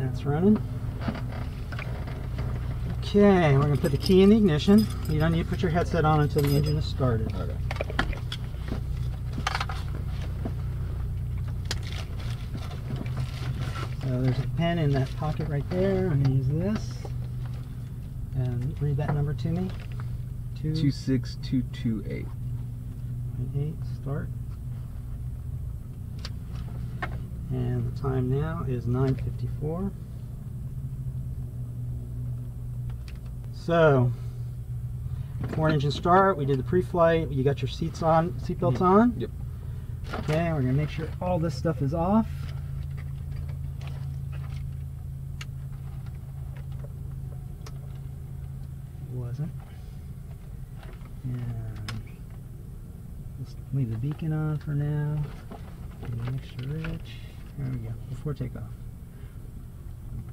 That's running. Okay, we're going to put the key in the ignition. You don't need to put your headset on until the engine is started. Okay. So there's a pen in that pocket right there. I'm going to use this. And read that number to me. 26228. 8, start. And the time now is 9:54. So, before engine start, we did the pre-flight. You got your seatbelts on. Yep. Okay, we're gonna make sure all this stuff is off. It wasn't. And just leave the beacon on for now. Mixture rich. There we go. Before takeoff.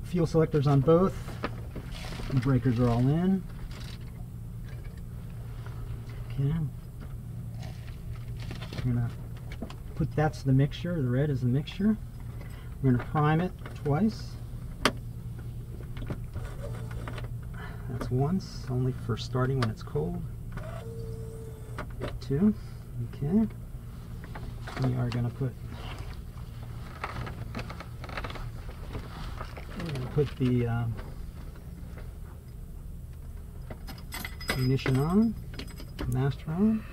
Fuel selectors on both. The breakers are all in. Okay. We're gonna put that's the mixture. The red is the mixture. We're gonna prime it twice. That's once, only for starting when it's cold. 2. Okay. We are gonna put the ignition on, master on.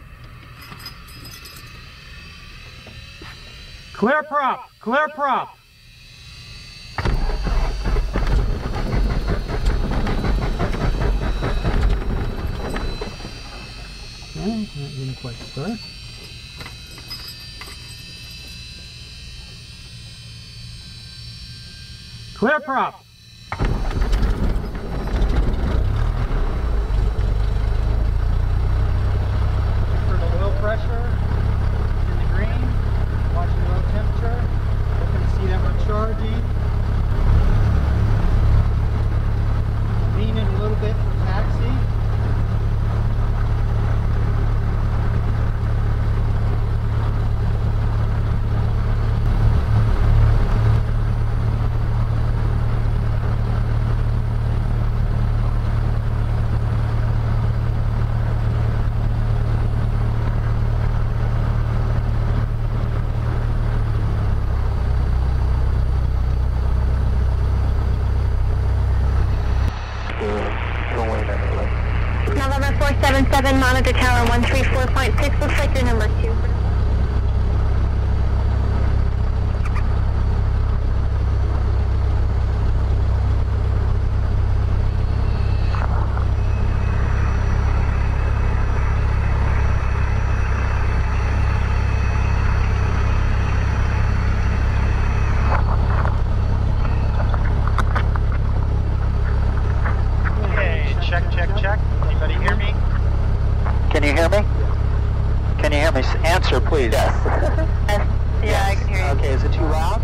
Clear prop! Clear prop! Okay, that didn't quite start. Clear prop! Pressure in the green, watching the oil temperature, looking to see that we're charging. Leaning a little bit for taxi. November 477, monitor tower 134.6, looks like you're number 2. Can you hear me? Can you hear me? Answer, please. Yes. Yeah, I can hear you. Okay, is it too loud?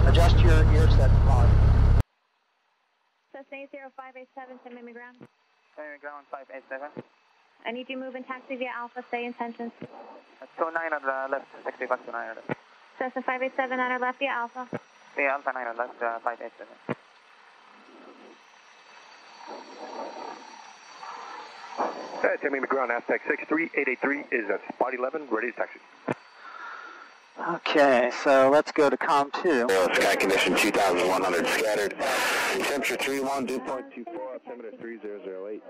Adjust your ear set volume. Cessna 0587, Tamiami ground. Tamiami ground 587. I need you to move and taxi via Alpha, stay in tension. 29 on the left, taxi back to 9 on the left. Cessna 587 on our left via Alpha. Yeah, Alpha 9 on the left, 587. Tamiami ground, Aztec 63883 is at spot 11, ready to taxi. Okay, so let's go to COM 2. Sky condition 2100 scattered. Temperature 31, dew point 24, altimeter 3008.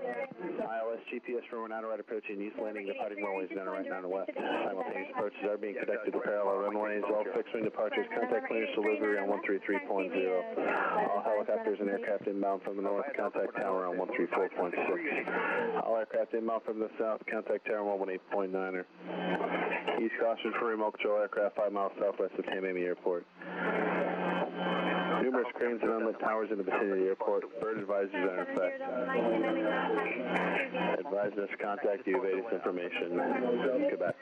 ILS GPS for an outright approaching east landing, departing runways 9 right, 9 west. Simultaneous approaches are being conducted to parallel runways. All fixed wing departures, contact clearance delivery on 133.0. All helicopters and aircraft inbound from the north, contact tower on 134.6. All aircraft inbound from the south, contact tower 118.9. East caution for remote control aircraft 5 miles southwest of Tamiami Airport. Numerous cranes and unlit towers in the vicinity of the airport. Bird advisors are in effect. Advise us to contact you, evade information. Quebec.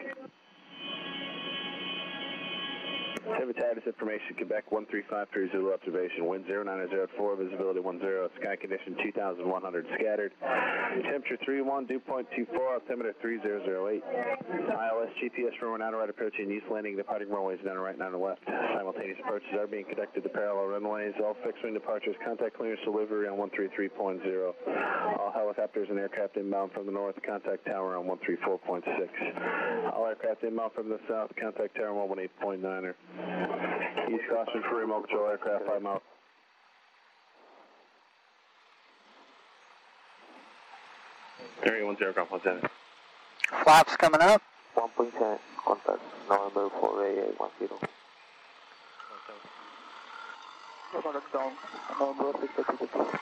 Civitatis information, Quebec 13530 observation, wind 090 at 4, visibility 10, sky condition 2100 scattered, temperature 31, dew point 24, altimeter 3008, ILS GPS runway 9 right approaching east landing, departing runways 9 right, 9 left. Simultaneous approaches are being conducted to parallel runways, all fixed wing departures, contact clearance delivery on 133.0, all helicopters and aircraft inbound from the north, contact tower on 134.6, all aircraft inbound from the south, contact tower on 118.9er. East caution for remote control aircraft 5 miles. Area 10, aircraft 110. Flaps coming up. 1.10, contact November 4AA10. Contact down, November 632.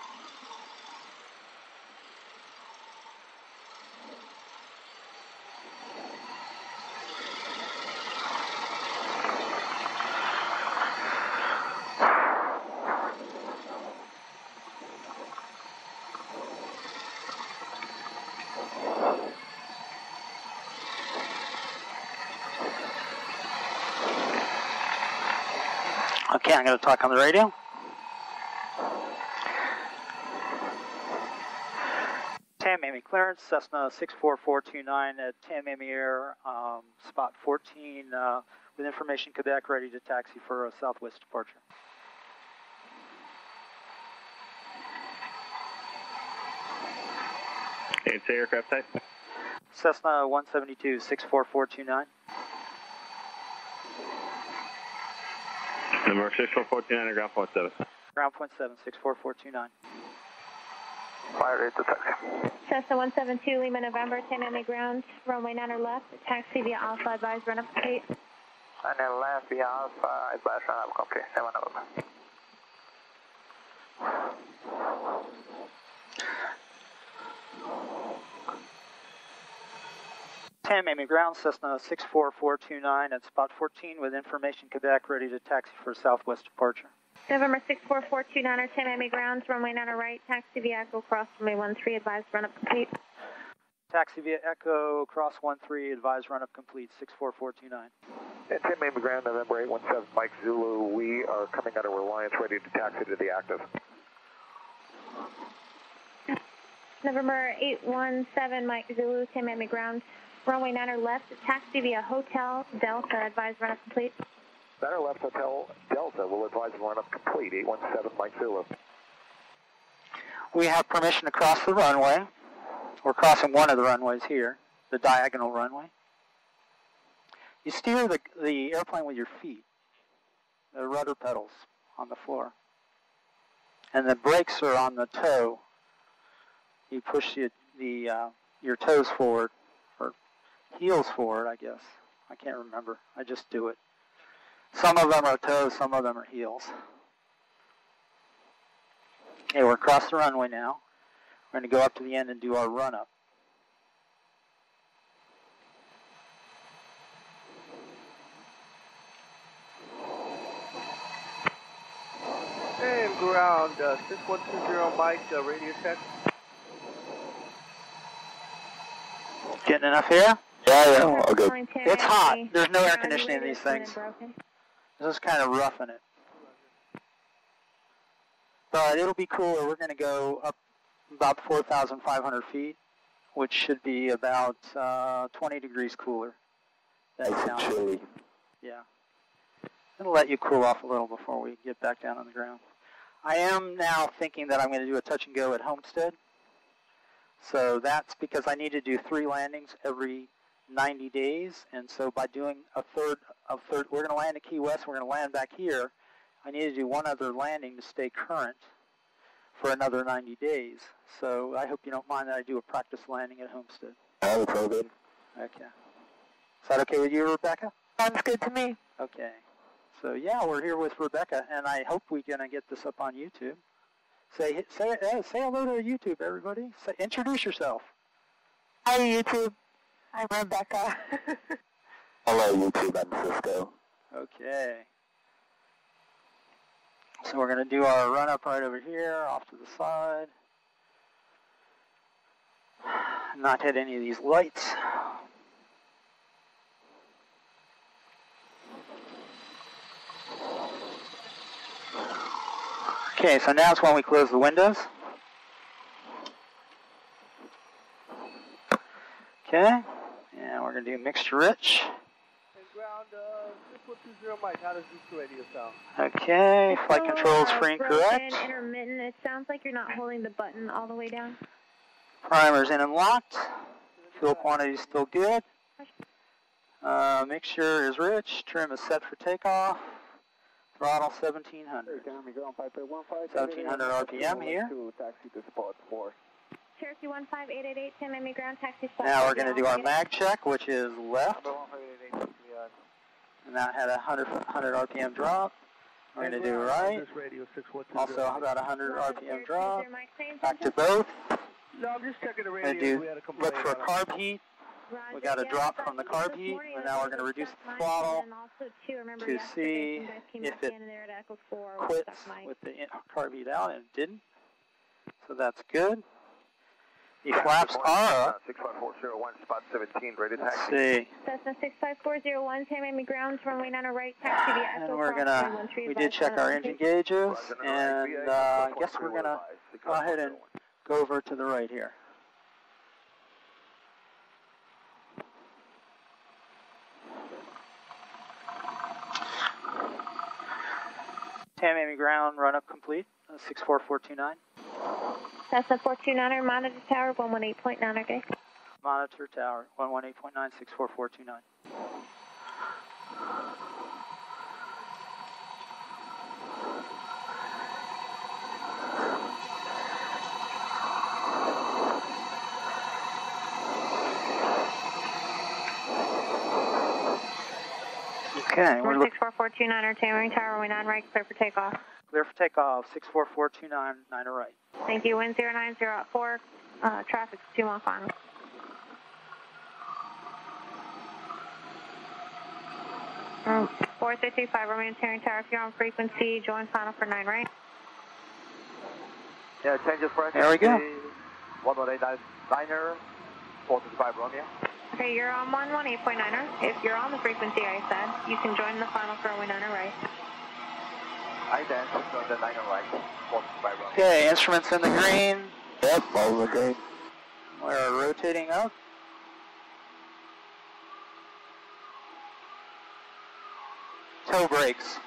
Okay, I'm going to talk on the radio. Tamiami clearance, Cessna 64429 at Tamiami Air, spot 14, with information Quebec, ready to taxi for a southwest departure. It's aircraft type. Cessna 172 64429. Number 64429 ground point 7. Ground point 7, 64429. Fire rate to taxi. Cessna 172, Lima November, Tamiami ground, runway 9 or left, taxi via Alpha, advise run up complete. And then left via Alpha, advise run up complete, 7 November. Tamiami ground, Cessna 64429 at spot 14 with information Quebec, ready to taxi for southwest departure. November 64429 or Tamiami ground, runway 9 or right, taxi via Echo, cross runway 13, advise run up complete. Taxi via Echo, cross 13, advise run up complete, 64429. And Tamiami ground, November 817, Mike Zulu, we are coming out of Reliance, ready to taxi to the active. November 817, Mike Zulu, Tamiami ground, runway 9 or left, taxi via Hotel Delta, advise run up complete. 9 or left, Hotel Delta, will advise run up complete, 817, Mike Zulu. We have permission to cross the runway. We're crossing one of the runways here, the diagonal runway. You steer the airplane with your feet, the rudder pedals on the floor. And the brakes are on the toe. You push your toes forward, or heels forward, I guess. I can't remember. I just do it. Some of them are toes, some of them are heels. Okay, we're across the runway now. We're going to go up to the end and do our run-up. And ground, 6120 Mike, radio check. Getting enough air? Yeah, all good. It's hot. There's no air conditioning in these things. This is kind of roughing it. But it'll be cooler. We're going to go up about 4,500 feet, which should be about 20 degrees cooler. That's chilly. Yeah. It'll let you cool off a little before we get back down on the ground. I am now thinking that I'm going to do a touch and go at Homestead. So that's because I need to do 3 landings every 90 days. And so by doing a third, we're going to land at Key West, we're going to land back here. I need to do one other landing to stay current for another 90 days. So I hope you don't mind that I do a practice landing at Homestead. All good. Okay. Is that okay with you, Rebecca? Sounds good to me. Okay. So yeah, we're here with Rebecca, and I hope we're going to get this up on YouTube. Say hello to YouTube, everybody. Introduce yourself. Hi, YouTube. I'm Rebecca. Hello, YouTube. I'm Cisco. Okay. So we're going to do our run-up right over here, off to the side. Not hit any of these lights. Okay, so now it's when we close the windows. Okay, and we're going to do mixture rich. And ground 6420 Mike, how does this radio sound? Okay, flight control is free and correct. Intermittent. It sounds like you're not holding the button all the way down. Primer's in and locked. Fuel quantity is still good. Mixture is rich. Trim is set for takeoff. Throttle 1700. 1700 RPM here. Cherokee 15888, Tamiami ground taxi spot. Now we're going to do our mag check, which is left. And that had a 100 RPM drop. We're going to do right. Also about 100 RPM drop. Back to both. No, I'm just checking the We're going to do look for carb heat. We got a drop from the carb heat, and now we're going to reduce the throttle to see if it quits with the carb heat out, and it didn't. So that's good. The flaps are up. 65401, spot 17, ready to Let's taxi. see. Cessna 65401, Tamiami ground, runway 9 right, taxi via And we're gonna, we did check our engine gauges, and I guess we're gonna go ahead and go over to the right here. Tamiami ground, run up complete, 64429. Cessna 429er, monitor tower 118.9, okay. Monitor tower, 118.9, 64429. Okay, we're 64429er, Tamiami tower, runway 9 right, clear for takeoff. Clear for takeoff, 64429, 9 to right. Thank you, wind 090 at 4, traffic's 2 mile final. Mm. 4625, Romeo Terran Tower, if you're on frequency, join final for 9 right. Yeah, changes for There we go. 118.9er, 425 Romeo. Okay, you're on 118.9er. If you're on the frequency I said, you can join the final for runway 9 right. I then on the 9er right, 425 Romeo. Okay, instruments in the green. Yep, all the green. We're rotating up. Toe brakes.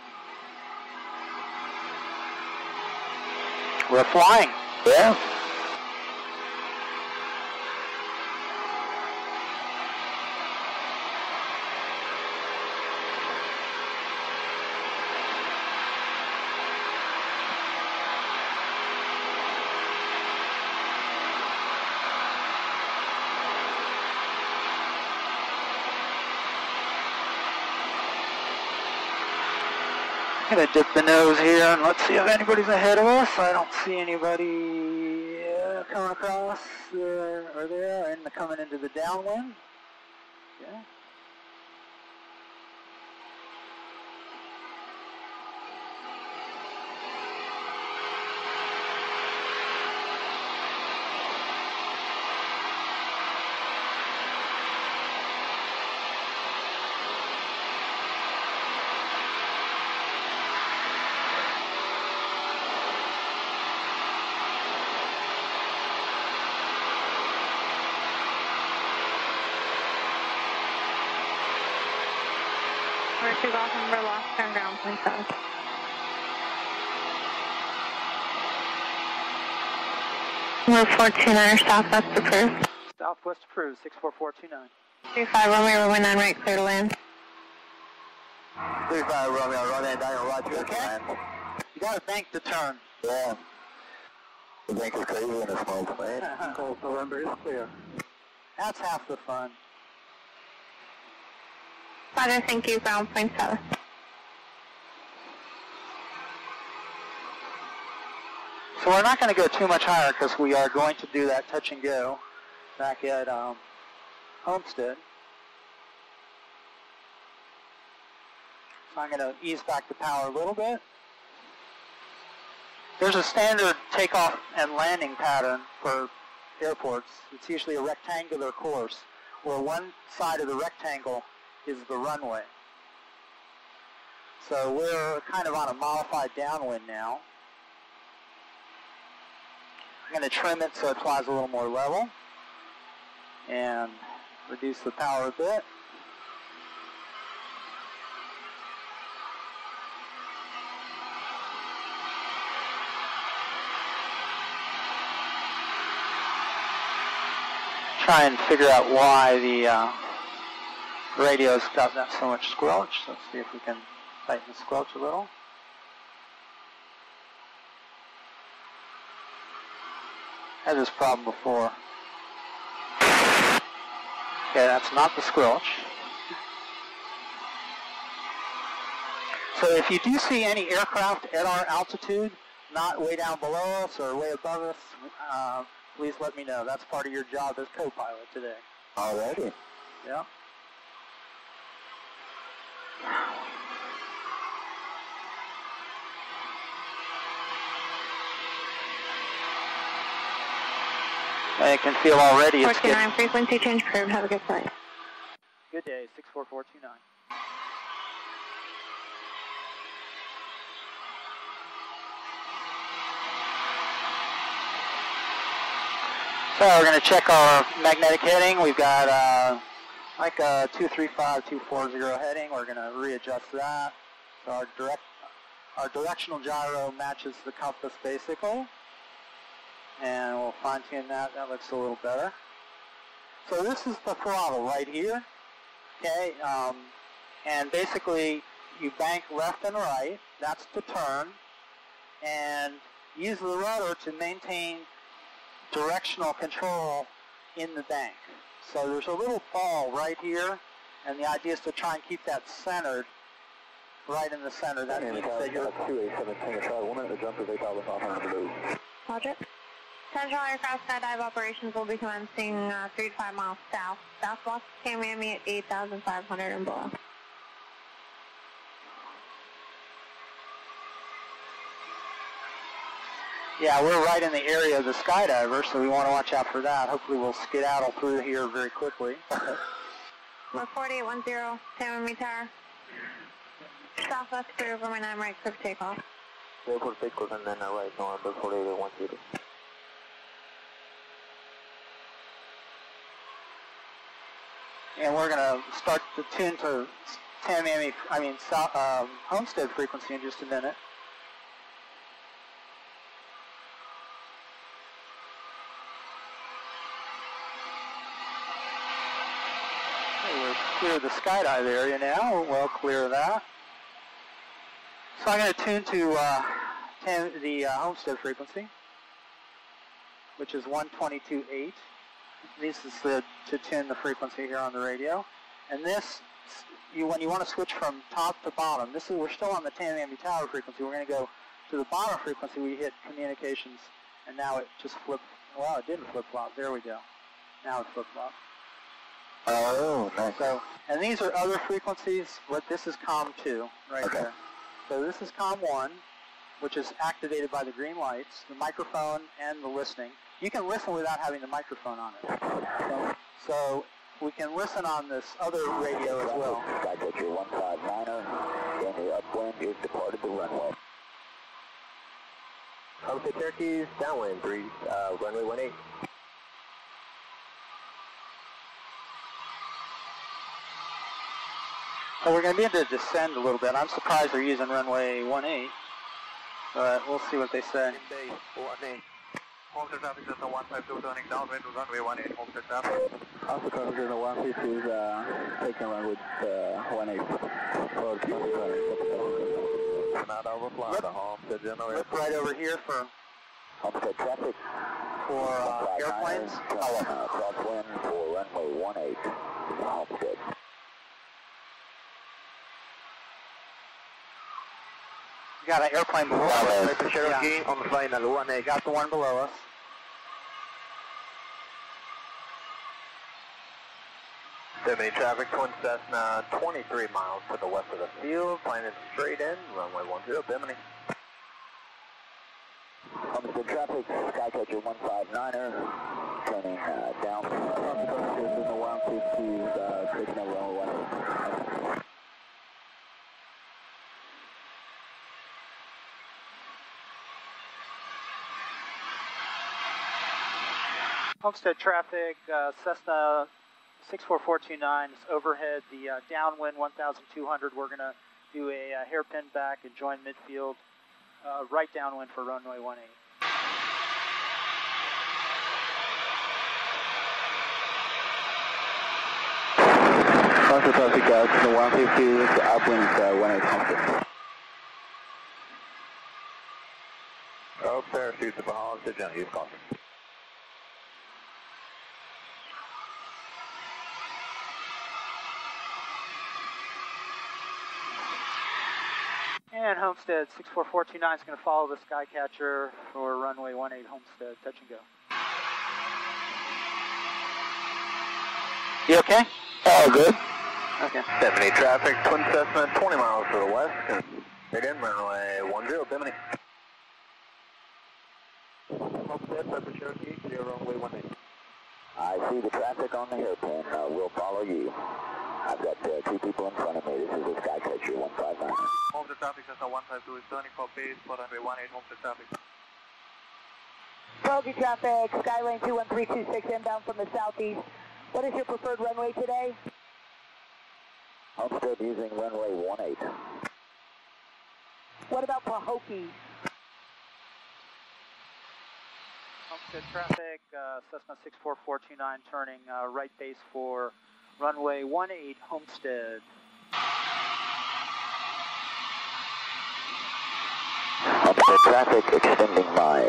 We're flying. Yeah. I'm going to dip the nose here and let's see if anybody's ahead of us. I don't see anybody coming across or there and coming into the downwind. Yeah. We're 2 Golf number lost, turn ground, point 7. Move 429er, southwest approved. Southwest approved, 64429. 35 Romeo, runway 9 right, clear to land. 35 Romeo, running down right. Okay. You got to bank the turn. Yeah. The bank is crazy in this moment, man. Golf November is clear. That's half the fun. Roger, thank you, ground point 7. So we're not going to go too much higher because we are going to do that touch and go back at Homestead. So I'm going to ease back the power a little bit. There's a standard takeoff and landing pattern for airports. It's usually a rectangular course where one side of the rectangle is the runway. So we're kind of on a modified downwind now. I'm going to trim it so it flies a little more level and reduce the power a bit. Try and figure out why the radio's got that so much squelch. Let's see if we can tighten the squelch a little. Had this problem before. Okay, that's not the squelch. So if you do see any aircraft at our altitude, not way down below us or way above us, please let me know. That's part of your job as co-pilot today. Alrighty. Yeah. I can feel already it's getting... 429, frequency change approved. Have a good flight. Good day, 64429. So we're going to check our magnetic heading. We've got like a 235, 240 heading. We're going to readjust that. So our directional gyro matches the compass basically. And we'll fine tune that. That looks a little better. So this is the throttle right here. Okay. And basically you bank left and right. That's to turn. And use the rudder to maintain directional control in the bank. So there's a little ball right here, and the idea is to try and keep that centered, right in the center. That means that you're... 287, 1 minute to jump to take off on the loop. Roger. Central aircraft skydive operations will be commencing 3 to 5 miles south. Southwest Tamiami at 8,500 and below. Yeah, we're right in the area of the skydiver, so we want to watch out for that. Hopefully we'll skedaddle through here very quickly. We're 4810, Tamiami Tower. Southwest clear over my 9 right, clear for takeoff. Clear for takeoff and then right, November 4810. And we're going to start to tune to Tamiami, Homestead frequency in just a minute. We're clear of the skydive area now. We're well clear of that. So I'm going to tune to the Homestead frequency, which is 122.8. This is to tune the frequency here on the radio. And this, when you want to switch from top to bottom, we're still on the Tamiami Tower frequency. We're going to go to the bottom frequency. We hit communications, and now it just flipped. Well, it didn't flip-flop. There we go. Now it flip-flopped. Oh, nice. So, and these are other frequencies. This is COM 2 right there. So this is COM 1, which is activated by the green lights, the microphone, and the listening. You can listen without having the microphone on it. So we can listen on this other radio as well. Skycatcher 159er, and the upwind is departed the runway. Homestead Cherokees, downwind breeze, runway 18. So we're going to be able to descend a little bit. I'm surprised they're using runway 18, but we'll see what they say. Homestead traffic Cessna 152 turning downwind to runway 18, Homestead traffic. Also traffic Cessna 150 is taking runway 18. Not overflying the Homestead General. Look right over here for Homestead traffic for airplanes. Crosswind for runway 18, Homestead. We got an airplane below us. Cherokee on the flight level 18. Got the one below us. Sydney traffic, Twin Cessna, 23 miles to the west of the field, flying it straight in, runway 10, Bimini. Homestead traffic, Skycatcher 159er, turning down from the 150, taking over runway 18. Homestead traffic, Cessna 64429 is overhead, the downwind 1,200. We're going to do a hairpin back and join midfield, right downwind for runway 18. Homestead traffic, Cessna 150, upwind 18 Homestead. Oh, parachutes to Homestead General, use caution. And Homestead 64429 is going to follow the Skycatcher for runway 18 Homestead, touch and go. You okay? All good. Okay. Bimini traffic, Twin Cessna, 20 miles to the west. Straight in, runway 10, Bimini. Homestead, Pepper Cherokee, clear runway 18. I see the traffic on the hairpin. We'll follow you. I've got two people in front of me. This is the Skycatcher 159. Homestead traffic, Cessna 152 is turning for base for runway 18, Homestead traffic. Bogey traffic, Skylane 21326 inbound from the southeast. What is your preferred runway today? Homestead using runway 18. What about Pahokee? Homestead traffic, Cessna 64429 turning right base for runway 18 Homestead. Homestead traffic, extending my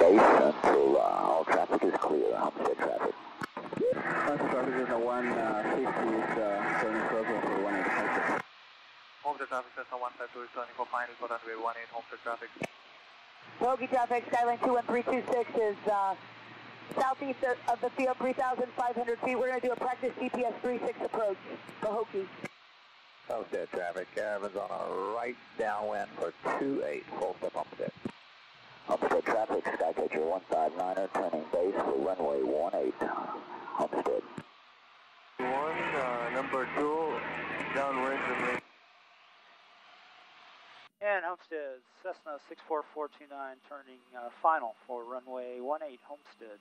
base until all traffic is clear. Homestead traffic. Homestead traffic is a 150 is turning program for 18 Homestead. Homestead traffic, Cessna 152 is turning for final for runway 18, Homestead traffic. Bogey traffic, Skylane 21326 is southeast of the field, 3,500 feet. We're going to do a practice GPS 36 approach, Pahokee. Homestead traffic, Caravan's on a right downwind for 28, full step Homestead. Homestead traffic, Skycatcher 159er, turning base for runway 18, Homestead. Number 2, downwind to me. And Homestead, Cessna 64429 turning final for runway 18 Homestead.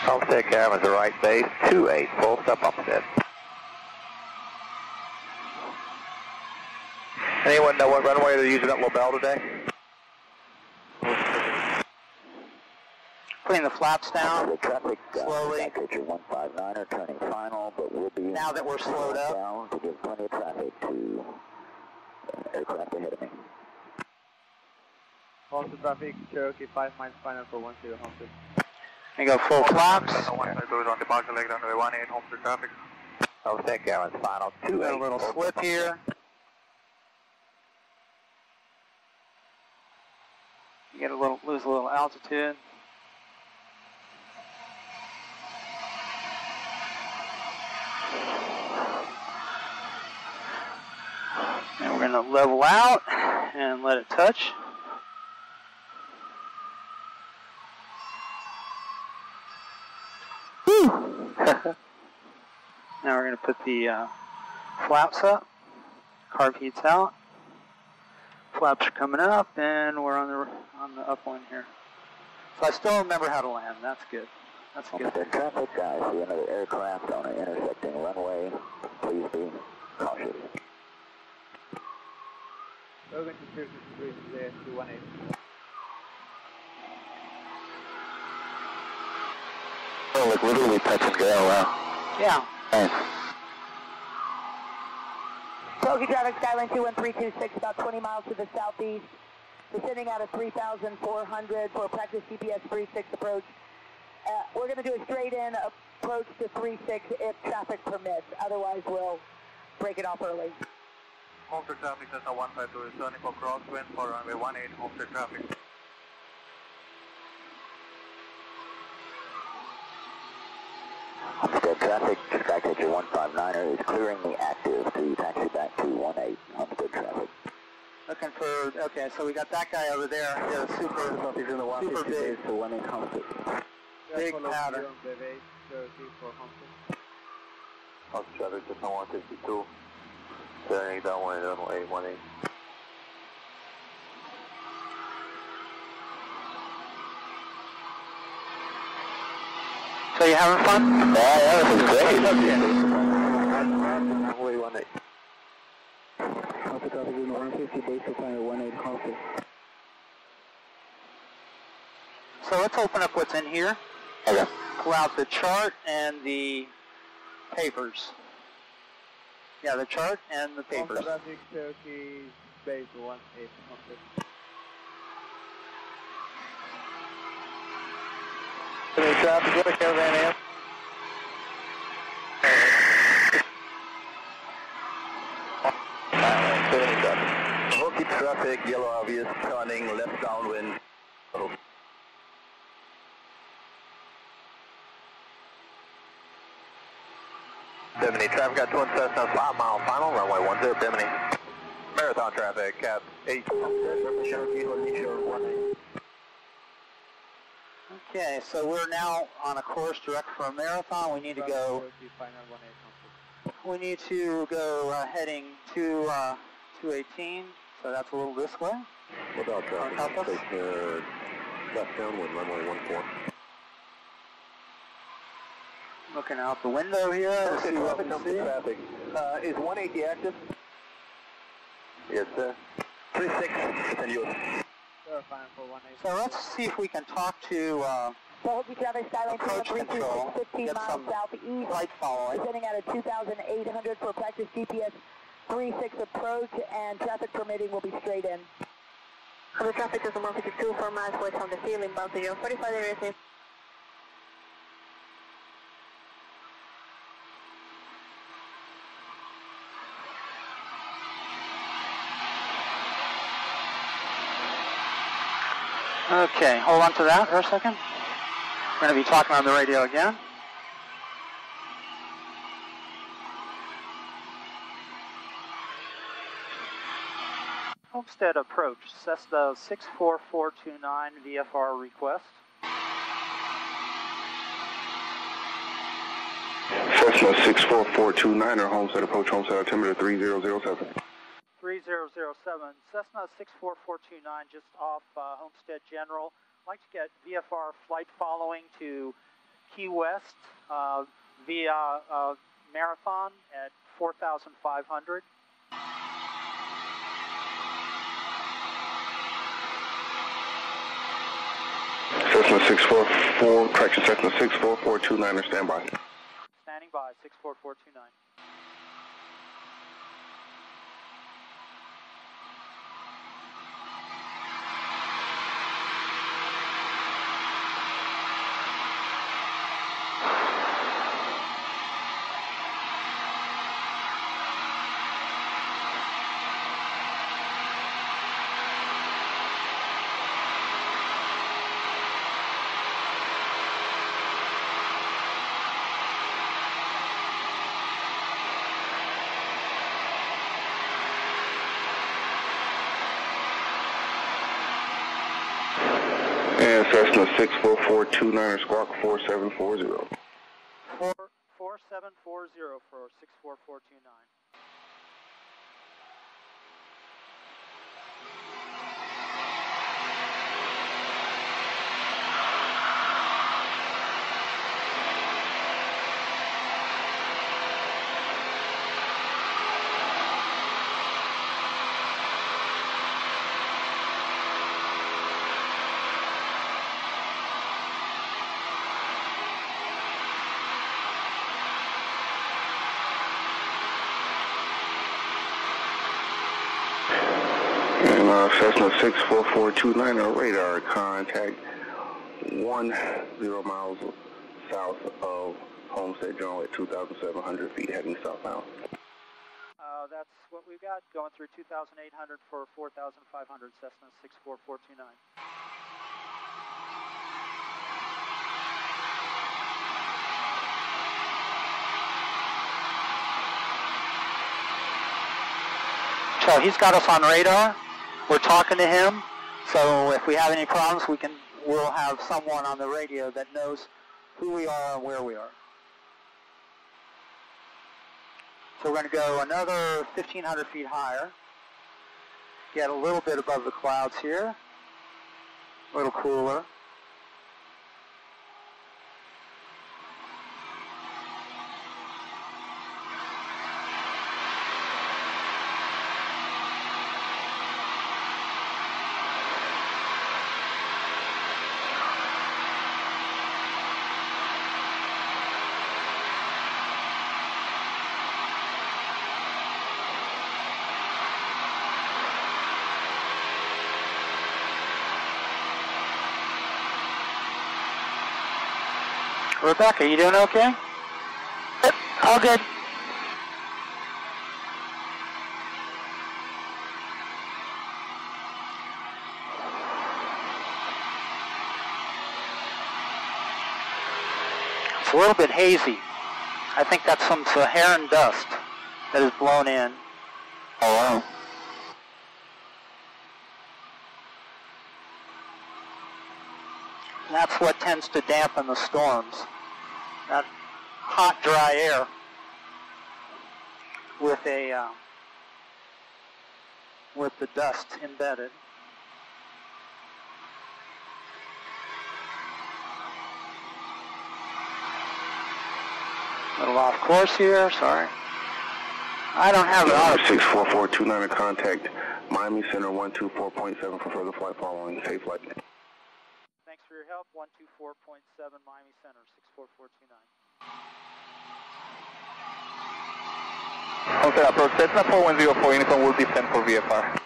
Homestead Caravan's a right base, 28, full step Homestead. Anyone know what runway they're using at LaBelle today? Putting the flaps down The traffic, slowly. Skycatcher 159er turning final, but we'll be Now that we're slowed up. down to give plenty of traffic to aircraft ahead of me. Homestead traffic, Cherokee 5 miles final for 10 Homestead. And go full flaps. Cessna 152 is on departure leg, runway 18, Homestead traffic. Homestead Caravan's final, 28. Got a little slip here. You get lose a little altitude. And we're going to level out and let it touch. Now we're going to put the flaps up, carb heats out, flaps are coming up, and we're on the upwind here. So I still remember how to land. That's good. That's good. Homestead traffic, I see another aircraft on an intersecting runway. Please be cautious. We're going to Cherokee 218. Oh, like literally touch and go, wow. Yeah. Thanks. Bogey traffic, Skylane 21326, about 20 miles to the southeast. Descending out of 3,400 for a practice GPS 36 approach. We're going to do a straight-in approach to 36 if traffic permits. Otherwise, we'll break it off early. Homestead traffic, Cessna 152 is turning for crosswind for runway 18, Homestead traffic. Homestead traffic, Skycatcher 159er is clearing the active to taxi back to 18, Homestead traffic. Looking for, okay, so we got that guy over there. Yeah, super He's in the 150 big. days to 18, Homestead. Big pattern. Cherokee for Homestead. Homestead traffic, Cessna 152, turning downwind runway 18. you having fun? Yeah, this is great. Runway 18. Alpha traffic unit 150, base for final 18 Homestead. So let's open up what's in here. Okay. Pull out the chart and the papers. Yeah, the chart and the papers. Traffic Cherokee base 18 Homestead. Traffic, go to Havana. Hooky traffic, yellow obvious, turning left downwind. Bimini, traffic at Twin Cessna, 5 mile final, runway 10, Bimini. Marathon traffic, cap 8. Okay, so we're now on a course direct for a marathon. We need to go. We need to go heading to 218. So that's a little this way. Without traffic, take left downwind, runway 14. Looking out the window here. Let's see what we see. Traffic. Is 180 active? Yes, sir. 36, continue. Verifying for 180. So let's see if we can talk to Hooky traffic, Skyline approach 336, control. 15 Get miles some southeast. light following. Descending out of 2,800 for practice GPS 36 approach, and traffic permitting will be straight in. The traffic is 152, 4 miles west on the field, inbound to you, 45 degrees east. Okay, hold on to that for a second. We're going to be talking on the radio again. Homestead approach, Cessna 64429 VFR request. Cessna 64429 or Homestead approach, Homestead altimeter 3007. 3007, Cessna 64429 just off Homestead General. I'd like to get VFR flight following to Key West via Marathon at 4,500. Cessna 644, correction, Cessna 64429 or standby. Standing by, 64429. And Cessna 64429 Squawk 4740. 4740 for 64429. And Cessna 64429 radar contact 10 miles south of Homestead General at 2,700 feet heading southbound. That's what we've got, going through 2,800 for 4,500, Cessna 64429. So he's got us on radar. We're talking to him. So if we have any problems, we'll have someone on the radio that knows who we are and where we are. So we're going to go another 1,500 feet higher. Get a little bit above the clouds here. A little cooler. Rebecca, you doing okay? Yep, all good. It's a little bit hazy. I think that's some Saharan dust that is blown in. Oh, wow. That's what tends to dampen the storms. That hot, dry air with the dust embedded. A little off course here, sorry. I don't have it on. 64429 to contact Miami Center 124.7 for further flight following. Safe flight. Thanks for your help. 124.7 Miami Center, 64429. Homestead approach Cessna 4104 uniform will be sent for VFR.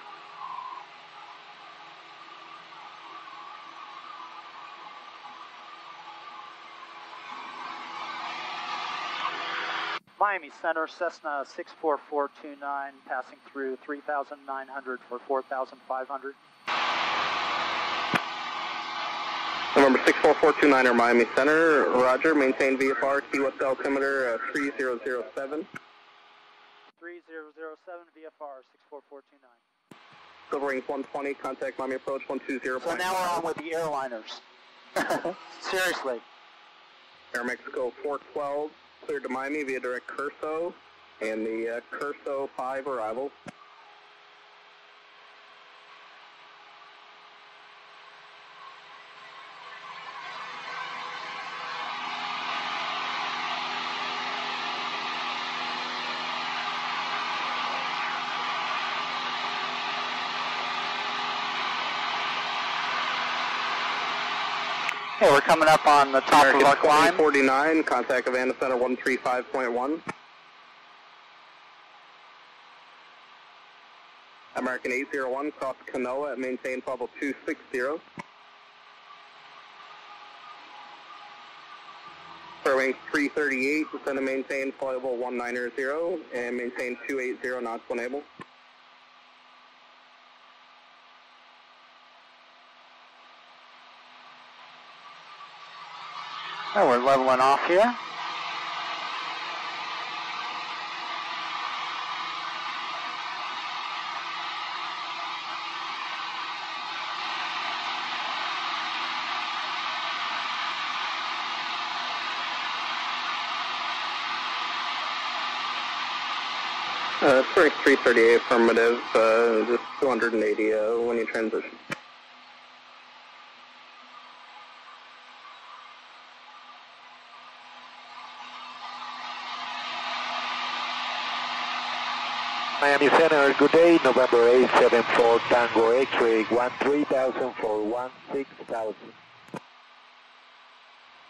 Miami Center, Cessna 64429, passing through 3,900 for 4,500. November 64429 Miami Center, roger, maintain VFR, key west altimeter 3007. 3007 VFR 64429. Silver Wings 120, contact Miami approach 120. So now we're on with the airliners. Seriously. Air Mexico 412, cleared to Miami via direct Curso, and the Curso 5 arrivals. Okay, we're coming up on the top American of our climb. 49, contact Havana Center 135.1. American 801, cross Canoa at maintain level 260. Wings 338, descend to maintain flight level 190 and maintain 280 knots when able. Oh, we're leveling off here. Spring 338 affirmative, just 280 when you transition. Miami Center, good day, November 874 Tango X-ray 13,000 for 16,000.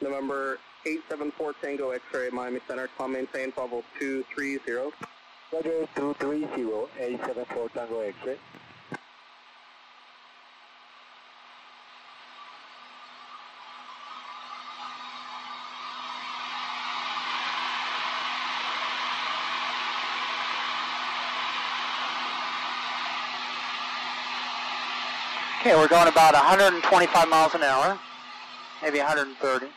November 874 Tango X-ray Miami Center, climb maintain level 230. Roger, 230, 874 Tango X-ray. Okay, we're going about 125 miles an hour, maybe 130.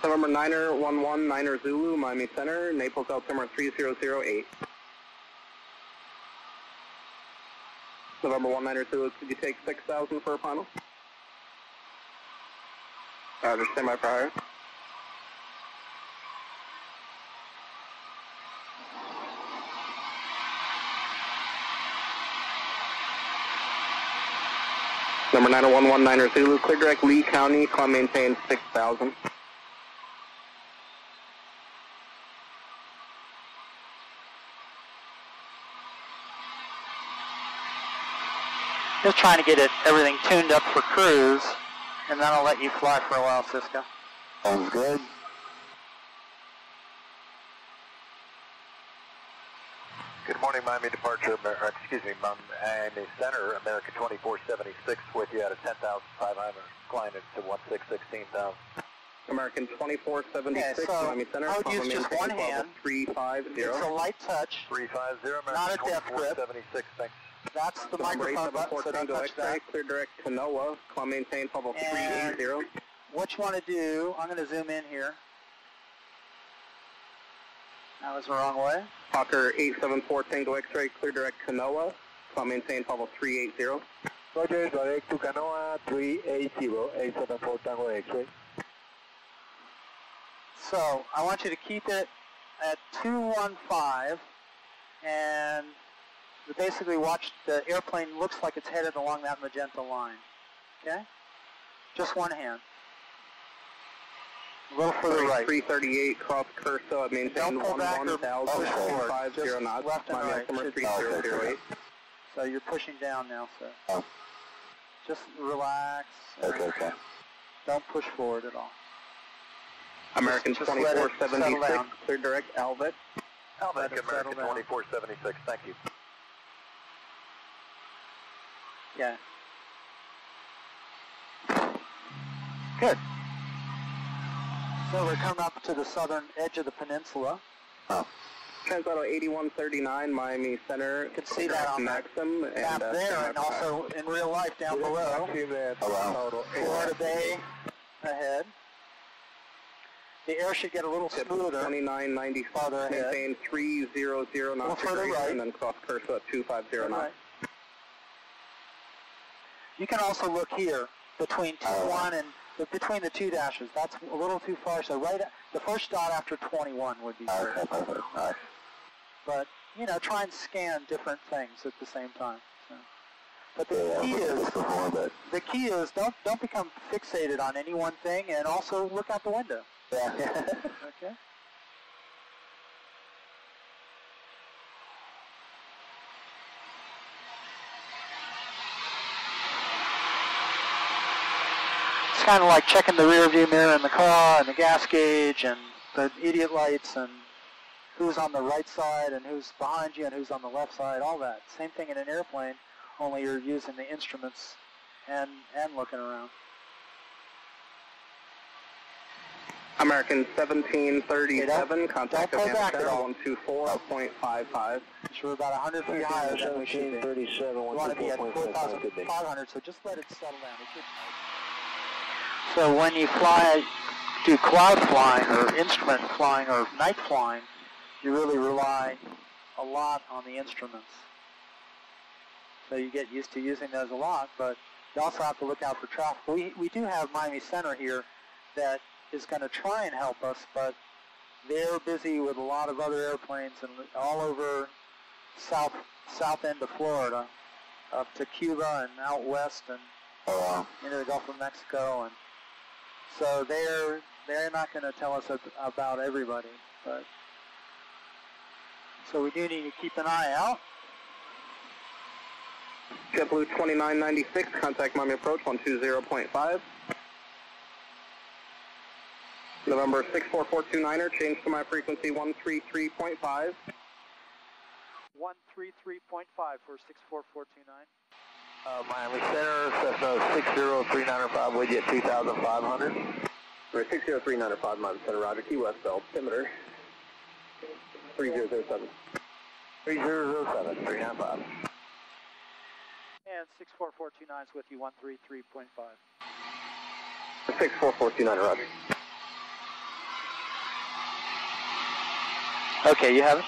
November 9er 11 Zulu, Miami Center, Naples altimeter 3008. November 19 Zulu, could you take 6,000 for a final? Just stand by for higher. Number 90119 Zulu, clear direct Lee County, climb maintain 6,000. Just trying to get everything tuned up for cruise, and then I'll let you fly for a while, Cisco. Sounds good. Good morning, Miami departure, Miami Center, America 2476 with you at a 10,500. Declined it to 1616,000. American 2476, Okay, so Miami Center. I would use just one hand. 350. It's a light touch. 350, American Not a death grip. 2476, thanks. That's the microphone button, so don't touch that. Clear direct to NOAA, climb maintain level 380. What you want to do, I'm going to zoom in here. That was the wrong way. Hawker 874 Tango X-ray, clear direct to NOAA, climb maintain level 380. Roger, direct to Canoa 380, 874 Tango X-ray. So I want you to keep it at 215, and you basically watch the airplane looks like it's headed along that magenta line. Okay? Just one hand. A little further right. 338 cross Curso, maintain 11,050 knots. Left and right. 3008. So you're pushing down now, sir. Oh. Just relax. Okay. Don't push forward at all. American Just 2476, clear direct, Alvet. American 2476, thank you. Yeah. Good. So we're coming up to the southern edge of the peninsula. Oh. Translator 8139, Miami Center. You can see that on the map there, and also in real life down below. Florida Bay ahead. The air should get a little smoother. 2990 farther ahead. Maintain 300 knots further right. and then cross Curso at 250 knots. Right. You can also look here between 21 and between the two dashes. That's a little too far. So right at the first dot after 21 would be great. But you know, try and scan different things at the same time. So. But the key is don't become fixated on any one thing, and also look out the window. Yeah. Okay. It's kind of like checking the rear view mirror in the car and the gas gauge and the idiot lights and who's on the right side and who's behind you and who's on the left side, all that. Same thing in an airplane, only you're using the instruments and looking around. American 1737, contact don't pull back Havana, at all. 124.55. So we're about 100 feet higher than we should be. 1737, We want to be at 4,500, so just let it settle down. So when you do cloud flying or instrument flying or night flying, you really rely a lot on the instruments. So you get used to using those a lot, but you also have to look out for traffic. We do have Miami Center here that is going to try and help us, but they're busy with a lot of other airplanes and all over south end of Florida, up to Cuba and out west and into the Gulf of Mexico, and so they're not going to tell us about everybody, but so we do need to keep an eye out. JetBlue 2996, contact Miami approach 120.5. November 64429er, change to my frequency 133.5. 133.5 for 64429. Miami Center, Cessna 60395 with you at 2,500. We're 60395, Miami Center, Roger, Key West, altimeter 3007. 3007, 395. And 64429 is with you, 133.5. 64429, Roger. Okay, you have it?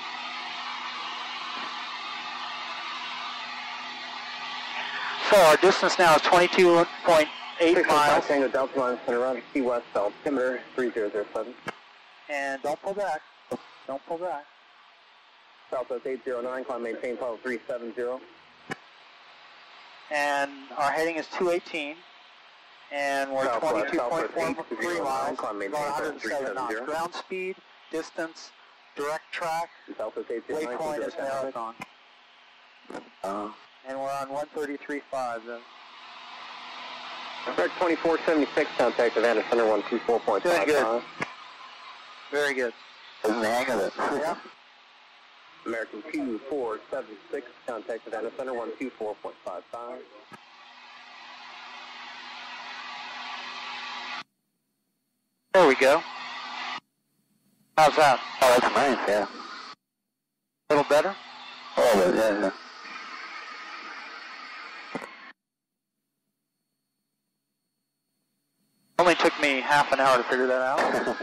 So our distance now is 22.8 miles. Tango Delta Line Center, Roger, Key West, altimeter 3007. And don't pull back. Don't pull back. Southwest 809, climb maintain level 370. And our heading is 218. And we're 22.43 miles, going 107 knots. Ground speed, distance, direct track, waypoint is marathon. And we're on 133.5 then. Direct 2476, contact Havana Center 124.5. Doing good. Very good. In the hang of it. Yeah. American 2476, contact Havana Center 124.55. we go. How's that? Oh, that's nice, yeah. A little better? A little bit, yeah. Only took me half an hour to figure that out.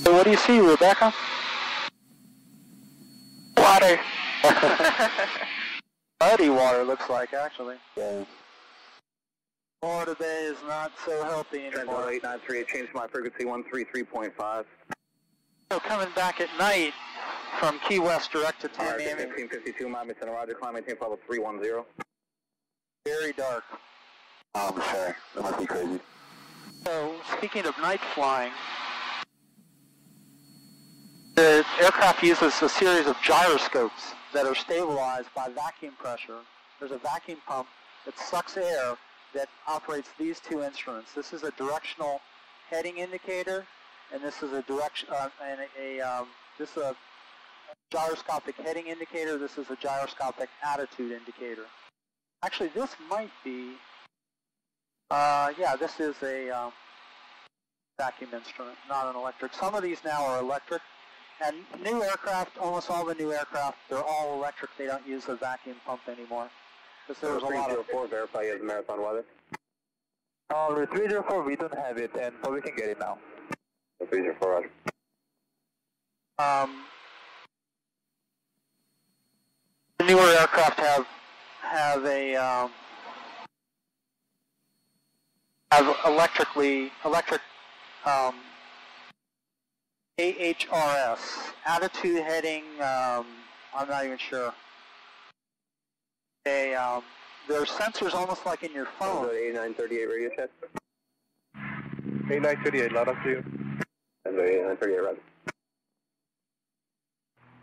So what do you see, Rebecca? Water. Muddy water, looks like, actually. Yeah. Florida Bay is not so healthy anymore. 893, changed my frequency 133.5. So coming back at night from Key West direct to Tamiami. 1552, Miami Center, Roger, climb, maintain level 310. Very dark. I'm sure. That must be crazy. So, speaking of night flying, the aircraft uses a series of gyroscopes that are stabilized by vacuum pressure. There's a vacuum pump that sucks air that operates these two instruments. This is a directional heading indicator, and this is a this is a gyroscopic heading indicator. This is a gyroscopic attitude indicator. Actually, this might be, yeah, this is a vacuum instrument, not an electric. Some of these now are electric. And new aircraft, almost all the new aircraft, they're all electric. They don't use a vacuum pump anymore. Because there was a lot of... 304, verify you have marathon weather. 304, we don't have it, but we can get it now. 304, Roger. The newer aircraft have electric AHRS, attitude heading, I'm not even sure. There are sensors almost like in your phone. 8938 radio check. 8938, loud up to you. 8938, Roger.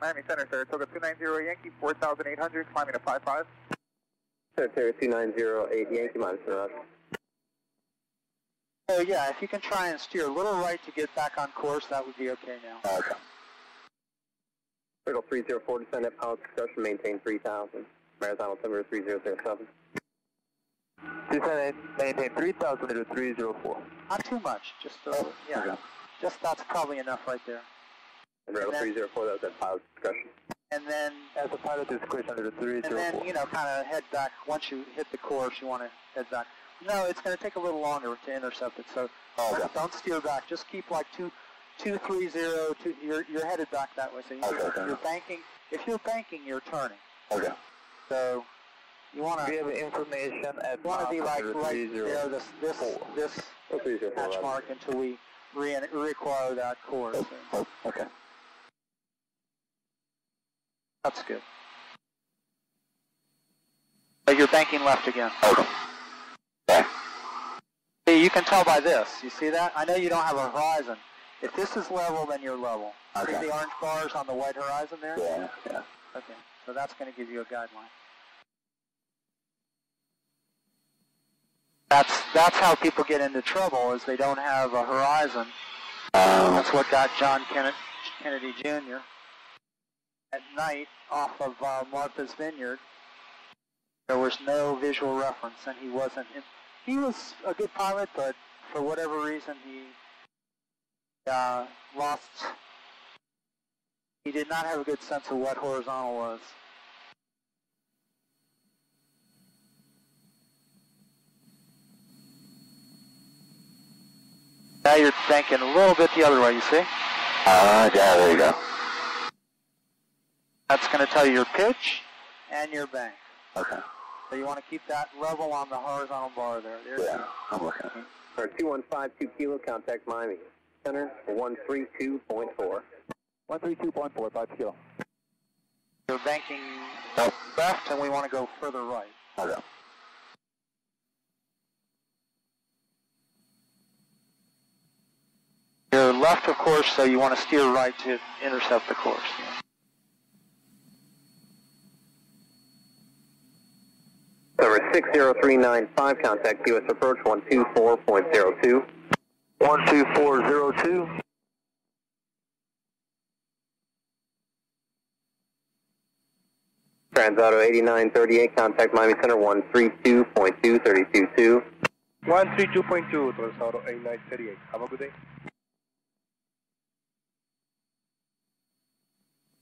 Miami Center, Saratoga 290 Yankee, 4,800, climbing to 55. Saratoga 2908 Yankee, minus Roger. So yeah, if you can try and steer a little right to get back on course, that would be okay now. Okay. Turtle 304, descend at pilot discussion, maintain 3000. Marathon altimeter 3007. Descend, maintain 3000 to 304. Not too much, just yeah, Okay. just that's probably enough right there. Turtle 304, that was at pilot discussion. And then, As a pilot discretion to 304. and then kind of head back. Once you hit the course, you want to head back. No, it's going to take a little longer to intercept it, so don't steer back. Just keep like 230. You're headed back that way. So you're banking. If you're banking, you're turning. Okay. So you want to. We have information at You want to be like right there, this hatch mark until we reacquire that course. Okay. That's good. But you're banking left again. Okay. Okay. See, you can tell by this. You see that? I know you don't have a horizon. If this is level, then you're level. Okay. See the orange bars on the white horizon there? Yeah, yeah. Okay, so that's going to give you a guideline. That's how people get into trouble, is they don't have a horizon. That's what got John Kennedy Jr. at night off of Martha's Vineyard. There was no visual reference, and he wasn't. He was a good pilot, but for whatever reason, he lost. He did not have a good sense of what horizontal was. Now you're banking a little bit the other way, you see? Yeah, there you go. That's going to tell you your pitch and your bank. Okay. So you want to keep that level on the horizontal bar there. Yeah, I'm looking at it. For 2152 kilo, contact Miami Center 132.4. 132.4, 5 kilo. You're banking left, and we want to go further right. Okay. You're left of course, so you want to steer right to intercept the course. Over 60395, contact US approach 124.02. 12402. Transauto 8938, contact Miami Center 132.232.2. 132.2, Transauto 8938. Have a good day.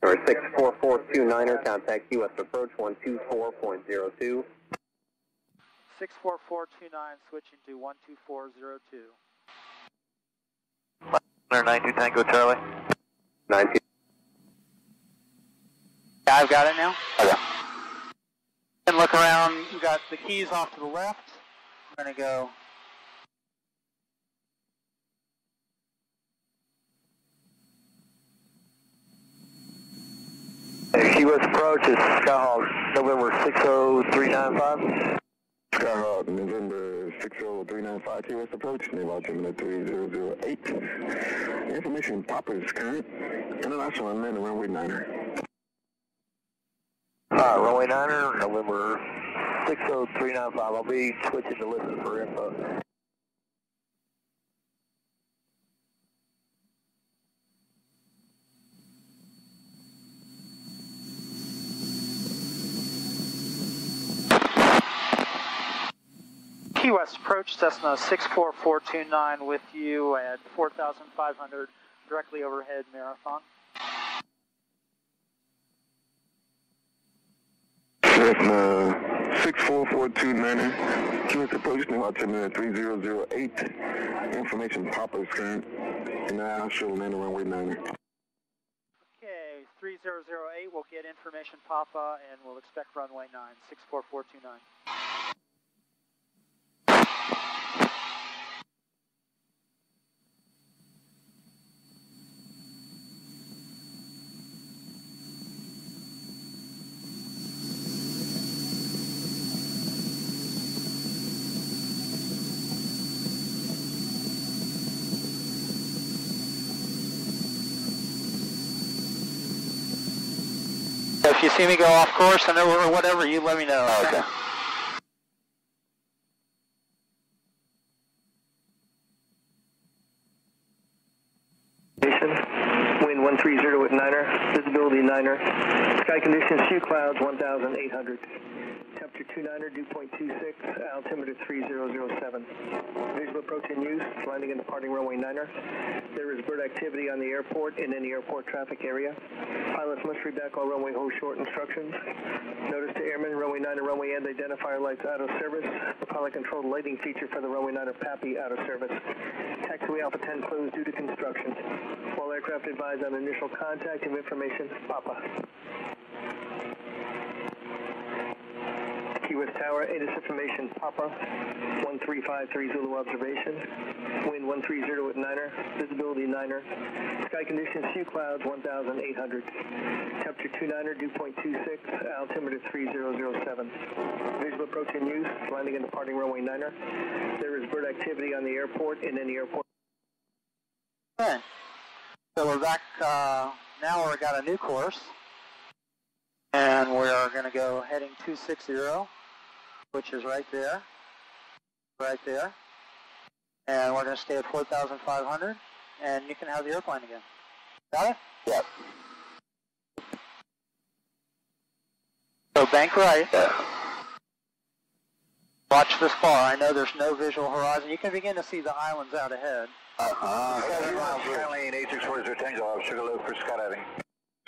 Or 64429er, contact US approach 124.02. 64429, switching to 12402. 92 Tango Charlie. 92. Yeah, I've got it now. Okay. And look around, you got the keys off to the left. We're going to go. Key West approach is Skyhawk, November 60395. Skyhawk, November 60395, Key West approach, name altimeter 3008. Information Papa is current. International unmanned runway 9er. Runway 9er, November 60395. I'll be switching to listen for info. Key West approach, Cessna 64429 with you at 4,500 directly overhead Marathon. Cessna 64429er, Key West approach, name altimeter 3008. Information Papa is current. International unmanned runway 9er. Okay, 3008, we'll get information Papa and we'll expect runway 9, 64429. If you see me go off course or whatever, you let me know. Okay. Wind 130 at 9er, visibility 9er. Sky conditions, few clouds 1,800. Temperature 29er, dew point 26, altimeter 3007. Visual approach in use, landing and departing runway 9er. There is bird activity on the airport and in the airport traffic area. Pilots must read back all runway hold short instructions. Notice to airmen, runway 9er, runway end identifier lights out of service. The pilot controlled lighting feature for the runway 9er PAPI out of service. Taxiway Alpha 10 closed due to construction. All aircraft advised on initial contact of information, Papa. Key West Tower, ATIS information, Papa, 1353 Zulu observation, wind 130 at 9er, visibility 9er, sky conditions, few clouds, 1,800, temperature 29er, dew point 26, altimeter 3007. Visual approach in use, landing and departing runway 9er. There is bird activity on the airport and in the airport. Okay, so we're back, now we've got a new course. And we're going to go heading 260, which is right there, And we're going to stay at 4,500, and you can have the airplane again. Got it? Yep. So bank right. Yeah. Watch this far. I know there's no visual horizon. You can begin to see the islands out ahead. Skyline 864 Tango, I'll sugar load for skydiving.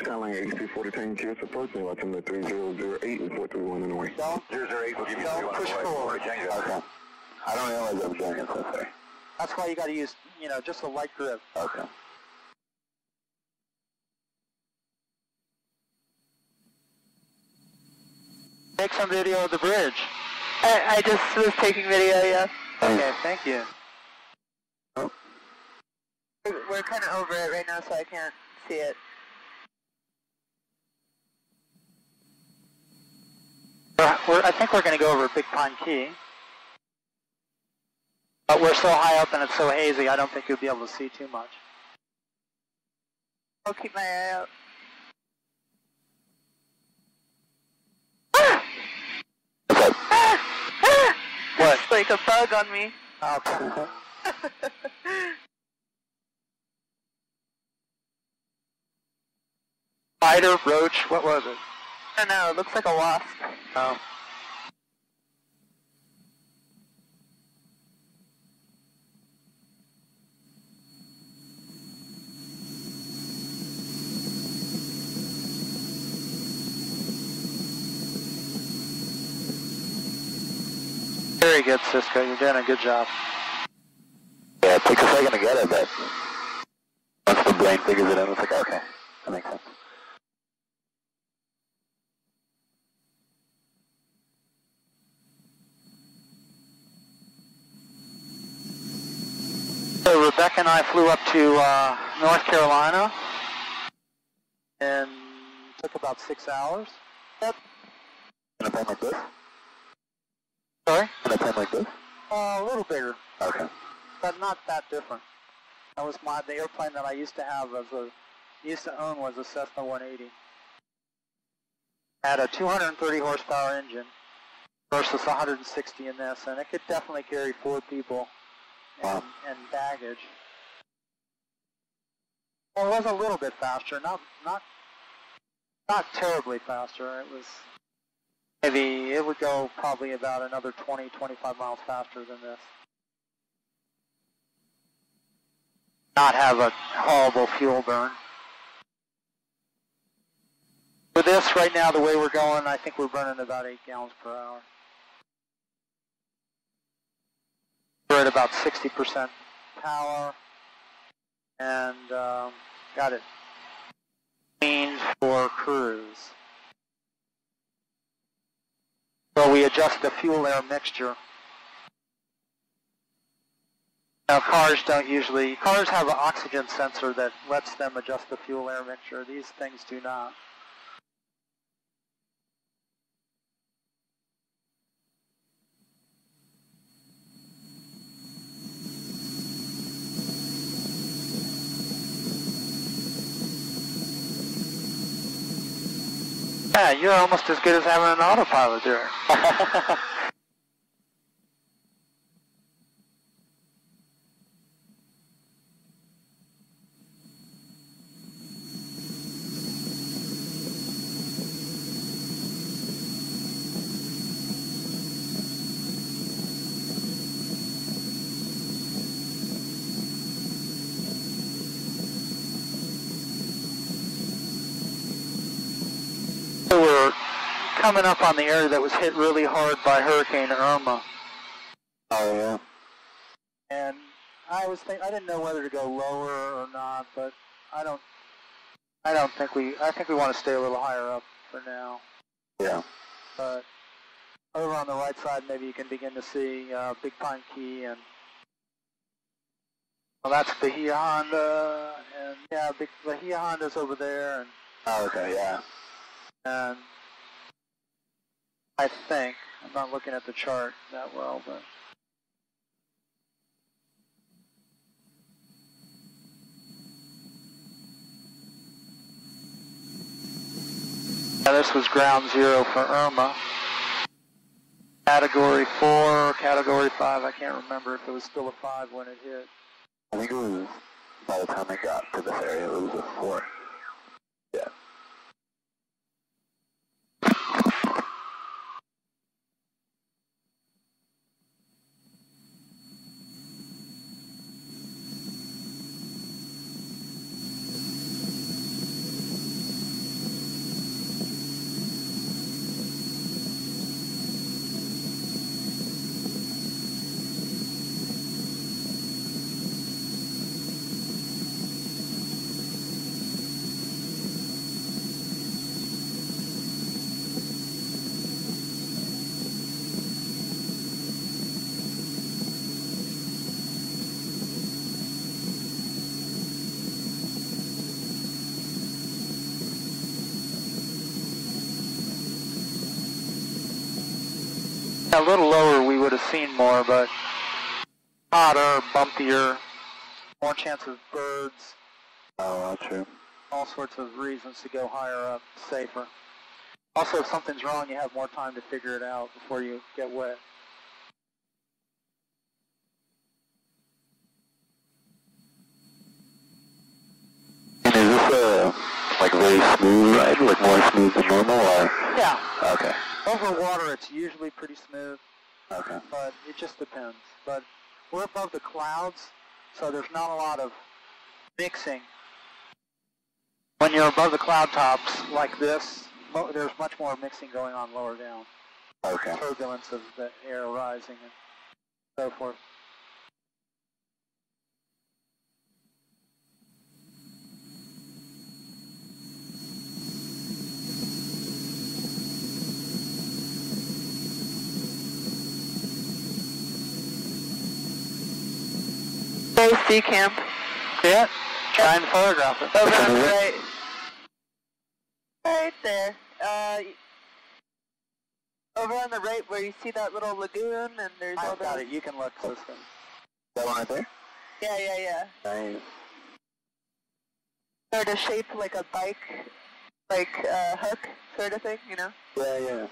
Skyline 8240 Tango, Key West approach, name altimeter 3008 and 431 on the way. 008 will give you Don't push forward. Okay. I don't realize I was doing it so far. That's why you got to use, just a light grip. Okay. Take some video of the bridge. I just was taking video, yeah. Okay, thank you. We're kind of over it right now, so I can't see it. I think we're going to go over Big Pine Key. But we're so high up and it's so hazy, I don't think you'll be able to see too much. I'll keep my eye out. What? It's like a bug on me. Okay. Spider, roach, what was it? I don't know, it looks like a wasp. Oh. Very good, Cisco. You're doing a good job. Yeah, it takes a second to get it, but once the brain figures it out, it's like, okay, that makes sense. So Rebecca and I flew up to North Carolina and took about 6 hours. Yep. In a plane like this? Sorry? In a plane like this? A little bigger. Okay. But not that different. That was the airplane that I used to have used to own was a Cessna 180. Had a 230 horsepower engine versus 160 in this, and it could definitely carry 4 people and baggage. Well, it was a little bit faster, not terribly faster. It was maybe it would go probably about another 20, 25 miles faster than this. Not have a horrible fuel burn. With this right now, the way we're going, I think we're burning about 8 gallons per hour. We're at about 60% power, and got it cleaned for cruise. So we adjust the fuel-air mixture. Now cars have an oxygen sensor that lets them adjust the fuel-air mixture. These things do not. Yeah, you're almost as good as having an autopilot there. Coming up on the area that was hit really hard by Hurricane Irma. Oh yeah. And I didn't know whether to go lower or not, but I think we want to stay a little higher up for now. Yeah. But over on the right side, maybe you can begin to see Big Pine Key, and well, that's Bahia Honda, and yeah, Bahia Honda's over there, and oh, okay, yeah. And I think, I'm not looking at the chart that well, but yeah, this was ground zero for Irma. Category 4, Category 5, I can't remember if it was still a 5 when it hit. I think it was, by the time I got to this area, it was a 4. Yeah. A little lower we would have seen more, but hotter, bumpier, more chance of birds. Oh, true. All sorts of reasons to go higher up, safer. Also, if something's wrong, you have more time to figure it out before you get wet. very smooth ride, like more smooth than normal, or? Yeah. Okay. Over water, it's usually pretty smooth. Okay. But it just depends. But we're above the clouds, so there's not a lot of mixing. When you're above the cloud tops like this, there's much more mixing going on lower down. Okay. Turbulence of the air rising and so forth. There's sea camp. See it? Try and photograph it. Over on the right. Right there. Over on the right where you see that little lagoon and there's all I've got those... it. You can look, Cisco. That one right there? Yeah. Nice. Sort of shaped like a bike, like hook sort of thing, you know? Yeah.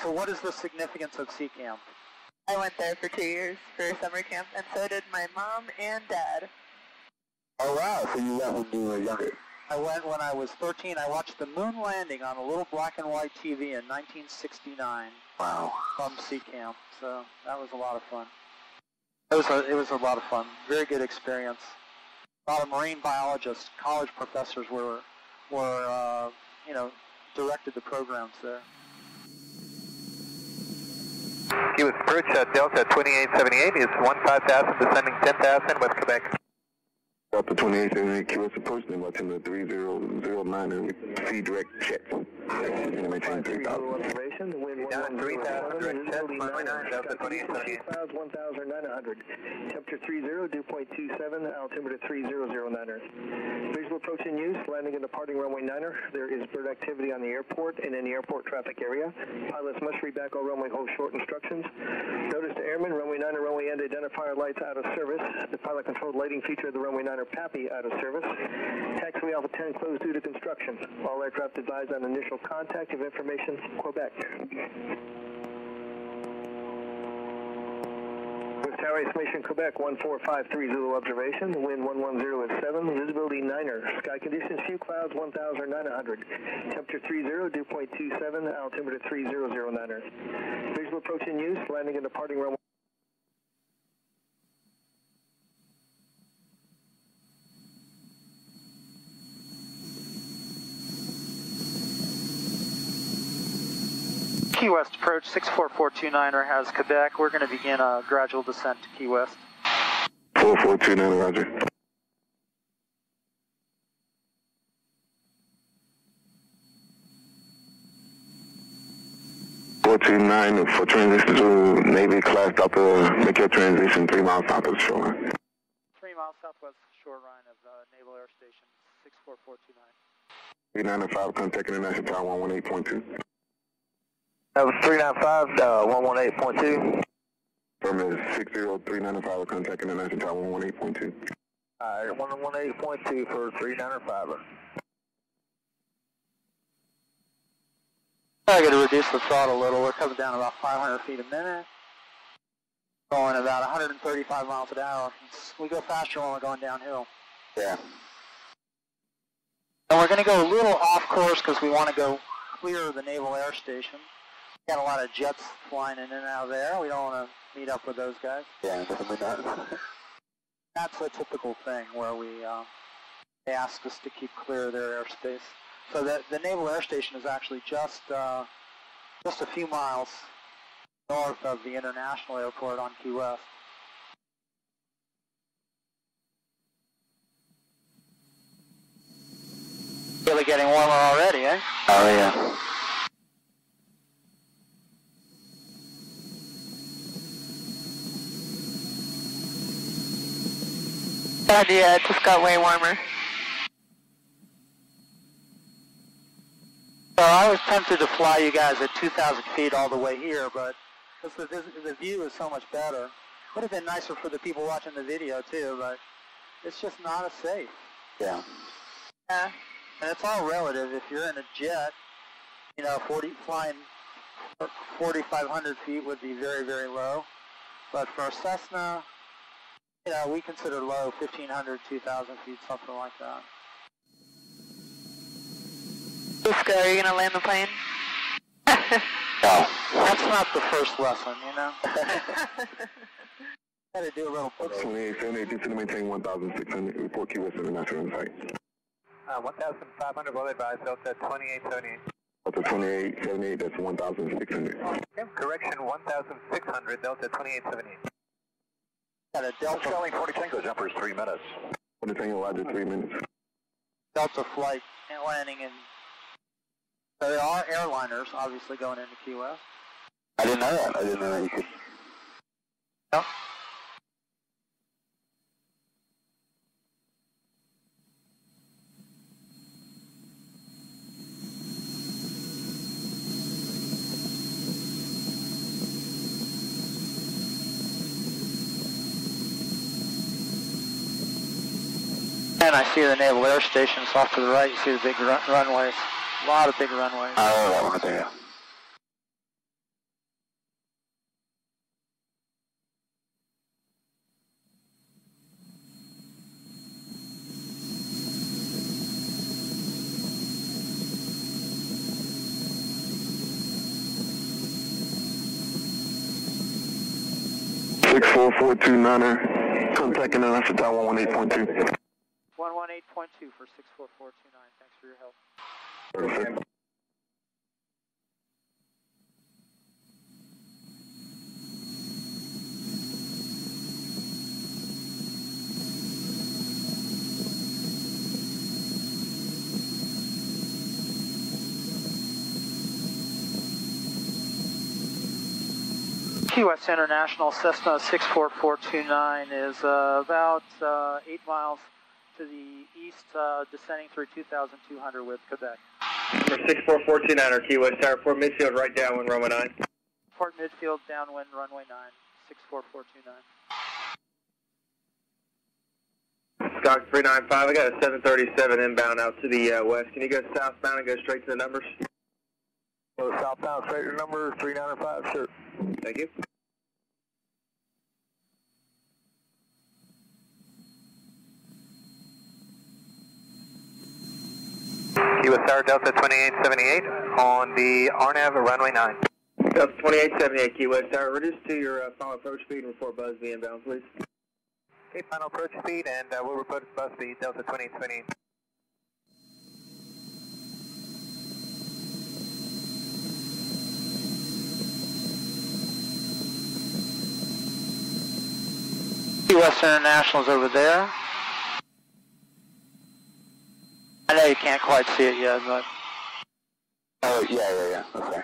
So what is the significance of sea camp? I went there for 2 years for summer camp, and so did my mom and dad. Oh wow, so you went when you were younger? I went when I was 13. I watched the moon landing on a little black and white TV in 1969. Wow. From sea camp, so that was a lot of fun. It was a lot of fun. Very good experience. A lot of marine biologists, college professors were directed the programs there. He was approach Delta 2878 is 15,000 descending 10,000 West Quebec. Delta 2878 QS approaching about 3009 with C direct check. Maintain 3,000. Observation, wind 3,000 check, 199, Delta 2878. Clouds 1,900. Temperature 30, dew point 27, altimeter 3009er. Visual approach in use, landing and departing runway 9er. There is bird activity on the airport and in the airport traffic area. Pilots must read back all runway hold short instructions. Notice to airmen, runway 9er, runway end identifier lights out of service. The pilot controlled lighting feature of the runway 9er PAPI out of service. Taxiway Alpha 10 closed due to construction. All aircraft advised on initial contact of information, Quebec. With Tower Estimation Quebec 14530 observation, wind 110 at 7, visibility 9er, sky conditions few clouds 1,900, temperature 30, dew point 27, altimeter 3009er. Visual approach in use, landing and departing runway. Key West approach 64429er has Quebec. We're going to begin a gradual descent to Key West. 4429, roger. For transition to Navy class Delta, make your transition 3 miles south of the shoreline. 3 miles southwest shoreline of Naval Air Station 64429. 395, contact international tower 118.2. That was 395, 118.2. Firm is 60395, contact international tower 118.2. Alright, 118.2 for 395. I got to reduce the throttle a little. We're coming down about 500 feet a minute. Going about 135 miles an hour. We go faster when we're going downhill. Yeah. And we're going to go a little off course because we want to go clear of the Naval Air Station. Got a lot of jets flying in and out of there. We don't want to meet up with those guys. Yeah, definitely not. That's a typical thing where they ask us to keep clear of their airspace. So the Naval Air Station is actually just a few miles north of the international airport on Key West. Really getting warmer already, eh? Oh yeah. Yeah, it just got way warmer. So I was tempted to fly you guys at 2,000 feet all the way here, but because the view is so much better. Would have been nicer for the people watching the video too, but it's just not as safe. Yeah. Yeah. And it's all relative. If you're in a jet, you know, flying 4,500 feet would be very, very low. But for a Cessna, you know, we consider low 1,500, 2,000 feet, something like that. Cisco, are you going to land the plane? No, that's not the first lesson, you know. Got to do a little. 2878, descend to maintain 1,600. Report Key West International on site. 1,500, well advised, Delta 2878. Delta 2878, that's 1,600. Okay, correction 1,600, Delta 2878. Got a Delta. Charlie 40 Tango, jumpers 3 minutes. 40 Tango, Roger, 3 minutes. Delta flight and landing in. So there are airliners obviously going into Key West. I didn't know that. I didn't know that you could. No. And I see the Naval Air Stations off to the right. You see the big runways. A lot of big runways. Oh, that one right there. Six 4429er, contacting us at Tower 118.2. 118.2 for 64429. Thanks for your help. Perfect. Key West International Cessna 64429 is about 8 miles to the east, descending through 2,200 with Quebec. Number 64429, Key West Tower, Port Midfield, right downwind, runway 9. Port Midfield, downwind, runway 9, 64429. Stock 395, I got a 737 inbound out to the west. Can you go southbound and go straight to the numbers? Go southbound, straight to number 395, sure. Thank you. Key West Tower, Delta 2878 on the RNAV runway 9. Delta 2878, Key West Tower, reduce to your final approach speed and report Busby inbound, please. Okay, final approach speed, and we'll report bus speed, Delta 2828. Key West International's over there. I know you can't quite see it yet, but... Oh, yeah, okay.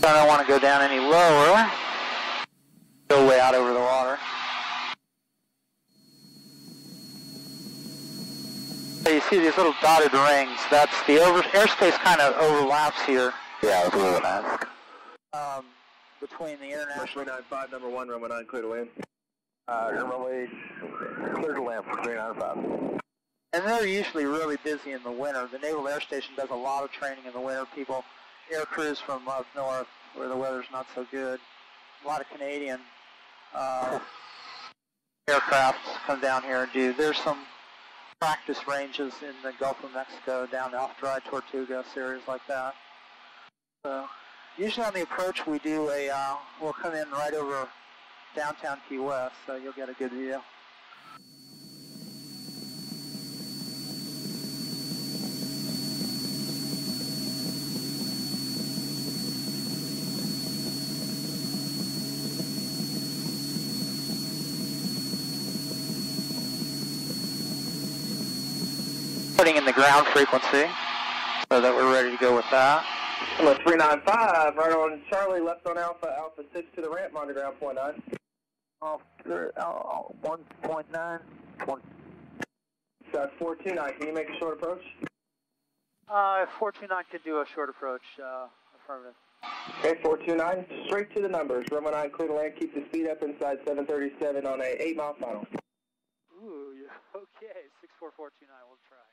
I don't want to go down any lower. Go way out over the water. So you see these little dotted rings. That's the airspace kind of overlaps here. Yeah, I was going to ask. Between the international... 395, number 1, runway 9, clear to land. Runway clear to land for 395. And they're usually really busy in the winter. The Naval Air Station does a lot of training in the winter. People, air crews from up north where the weather's not so good. A lot of Canadian aircraft come down here and do. There's some practice ranges in the Gulf of Mexico, down the off-dry Tortuga series like that. So usually on the approach we do we'll come in right over downtown Key West, so you'll get a good view. Putting in the ground frequency so that we're ready to go with that. Hello, 395, right on Charlie, left on Alpha, Alpha 6 to the ramp, monitor ground point 9. Off 1.9. Stock 429, can you make a short approach? 429 could do a short approach, affirmative. Okay, 429, straight to the numbers. Runway 9, clear to land, keep the speed up inside 737 on a 8-mile final. Ooh, yeah. Okay, 64429, we'll try.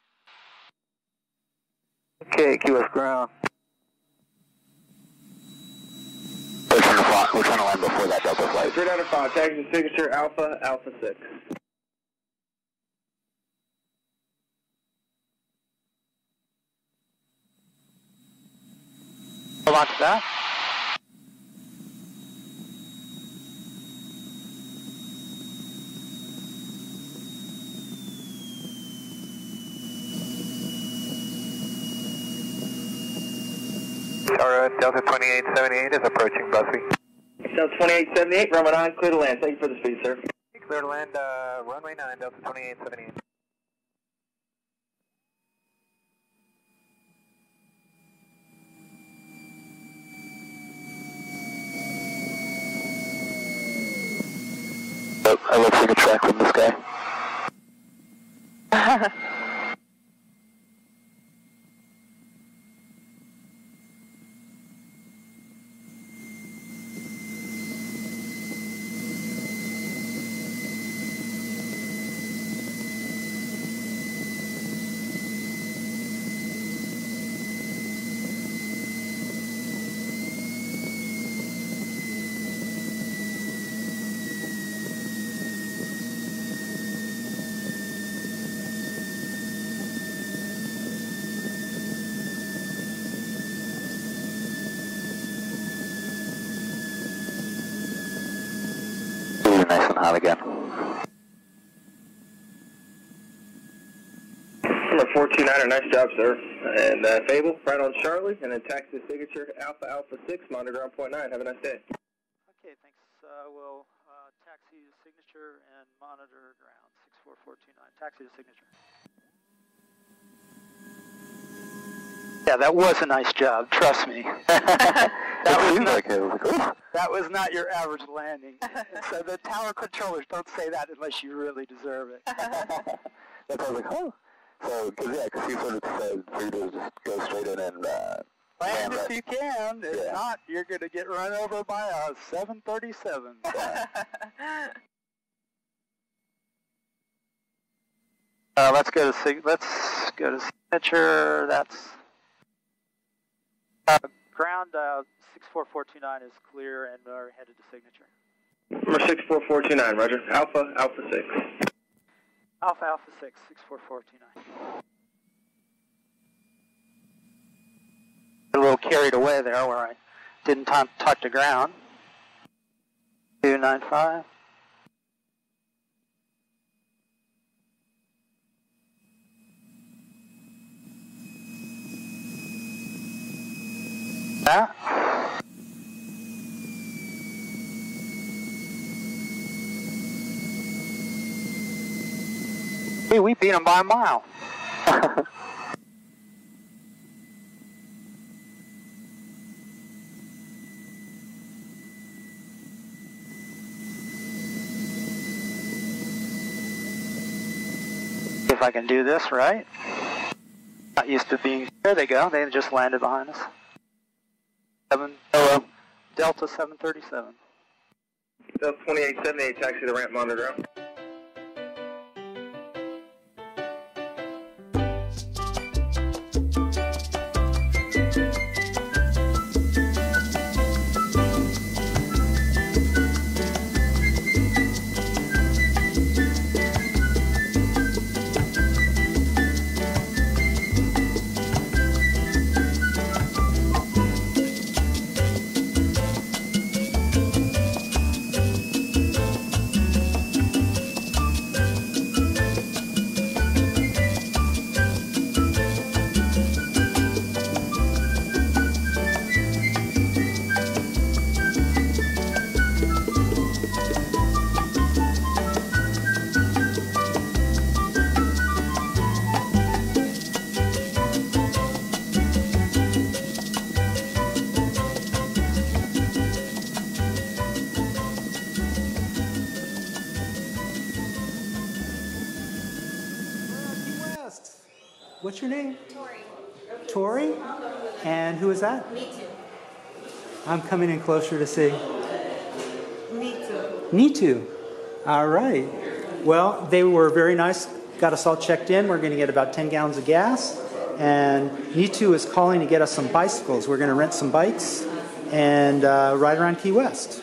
Okay, Key West ground. We're trying to land before that Delta flight. 3905, taxi signature Alpha, Alpha 6. Hold on to that. Alright, Delta 2878 is approaching Busby. Delta 2878, runway 9, clear to land. Thank you for the speed, sir. Clear to land, runway 9, Delta 2878. Oh, I love seeing a track from the sky. Nice and hot again. Number 429er, nice job, sir. And Fable, right on Charlie, and then taxi signature Alpha, Alpha 6, monitor ground point 9. Have a nice day. Okay, thanks. We'll taxi to signature and monitor ground 64429. Taxi to signature. Yeah, that was a nice job. Trust me. That was not your average landing. So the tower controllers don't say that unless you really deserve it. That's why I was like, oh. So, because he sort of said for you to just go straight in and land if you can. If not, you're going to get run over by a 737. Let's go to signature. That's ground 64429 is clear, and we're headed to signature. Number 64429, roger. Alpha, Alpha 6. Alpha, Alpha 6, 64429. A little carried away there where I didn't touch the ground. 295. That. Hey, we beat them by a mile. If I can do this right. Not used to being. There they go. They just landed behind us. Delta 737. Delta 2878, taxi to ramp monitor ground. What's your name? Tori. Tori? And who is that? Me too. I'm coming in closer to see. Me too. Nitu. All right. Well, they were very nice. Got us all checked in. We're going to get about 10 gallons of gas. And Nitu is calling to get us some bicycles. We're going to rent some bikes and ride around Key West.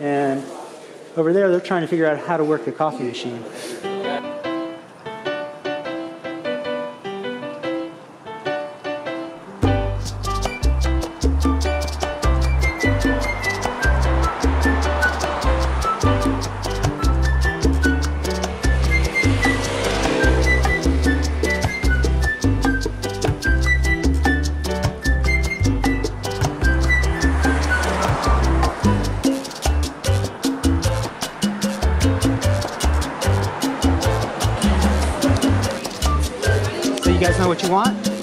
And over there, they're trying to figure out how to work the coffee machine. You guys know what you want?